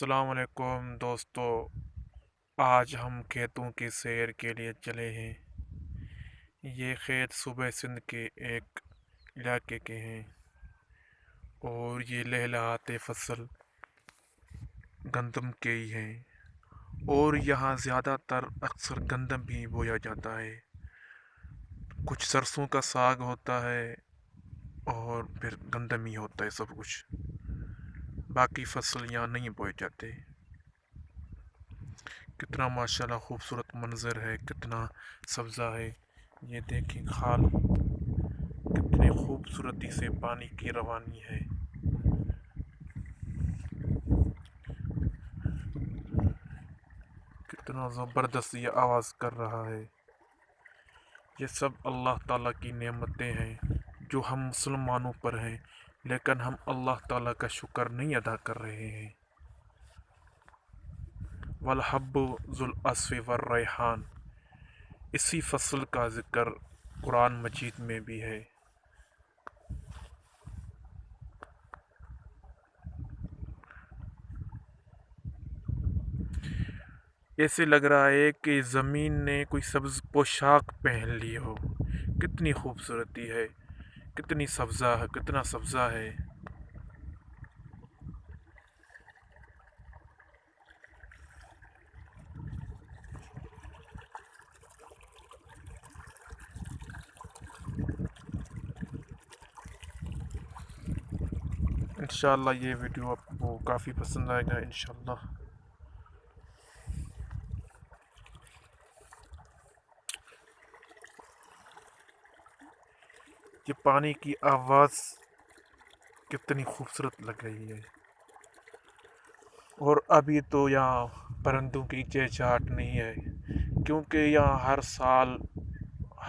السلام علیکم دوستو، آج ہم کھیتوں کی سیر کے لیے چلے ہیں۔ یہ کھیت صوبہ سندھ کے ایک علاقے کے ہیں اور یہ لہلہاتے فصل گندم کے ہی ہیں، اور یہاں زیادہ تر اکثر گندم بھی بویا جاتا ہے۔ کچھ سرسوں کا ساگ ہوتا ہے اور پھر گندم ہی ہوتا ہے سب کچھ، باقی فصل یہاں نہیں بوئے جاتے۔ کتنا ماشاءاللہ خوبصورت منظر ہے، کتنا سبزہ ہے۔ یہ دیکھیں کھال کتنی خوبصورتی سے پانی کی روانی ہے۔ کتنا زبردست یہ آواز کر رہا ہے۔ یہ سب اللہ تعالیٰ کی نعمتیں ہیں جو ہم مسلمانوں پر ہیں، لیکن ہم اللہ تعالیٰ کا شکر نہیں ادا کر رہے ہیں۔ والحب ذو العصف والریحان، اسی فصل کا ذکر قرآن مجید میں بھی ہے۔ ایسے لگ رہا ہے کہ زمین نے کوئی سبز پوشاک پہن لی ہو۔ کتنی خوبصورتی ہے، کتنی سبزہ ہے، کتنا سبزہ ہے۔ انشاءاللہ یہ ویڈیو آپ کو کافی پسند آئے گا انشاءاللہ۔ یہ پانی کی آواز کتنی خوبصورت لگ رہی ہے، اور ابھی تو یہاں پرندوں کی چہچہاٹ نہیں ہے، کیونکہ یہاں ہر سال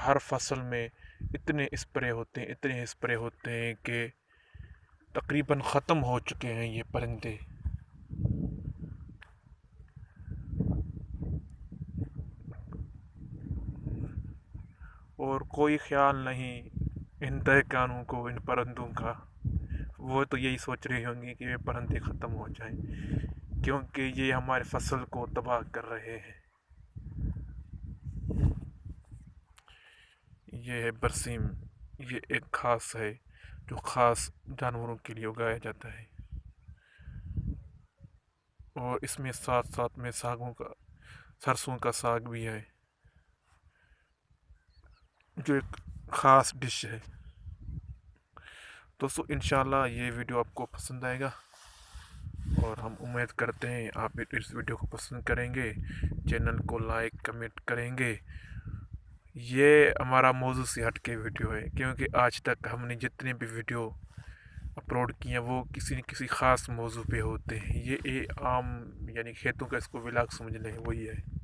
ہر فصل میں اتنے اسپرے ہوتے ہیں کہ تقریباً ختم ہو چکے ہیں یہ پرندے۔ اور کوئی خیال نہیں ان تہکانوں کو، ان پرندوں کا۔ وہ تو یہی سوچ رہی ہوں گی کہ یہ پرندے ختم ہو جائیں، کیونکہ یہ ہمارے فصل کو تباہ کر رہے ہیں۔ یہ ہے برسیم، یہ ایک گھاس ہے جو خاص جانوروں کے لیے اگایا جاتا ہے، اور اس میں ساتھ ساتھ میں سرسوں کا ساگ بھی ہے جو ایک خاص ڈش ہے۔ دوستو انشاءاللہ یہ ویڈیو آپ کو پسند آئے گا، اور ہم امید کرتے ہیں آپ اس ویڈیو کو پسند کریں گے، چینل کو لائک کمنٹ کریں گے۔ یہ ہمارا موضوع سے ہٹ کے ویڈیو ہے، کیونکہ آج تک ہم نے جتنے بھی ویڈیو اپلوڈ کیے ہیں وہ کسی نہ کسی خاص موضوع پہ ہوتے ہیں۔ یہ عام یعنی کھیتوں کا اس کو ولاگ سمجھ لیں، وہی ہے۔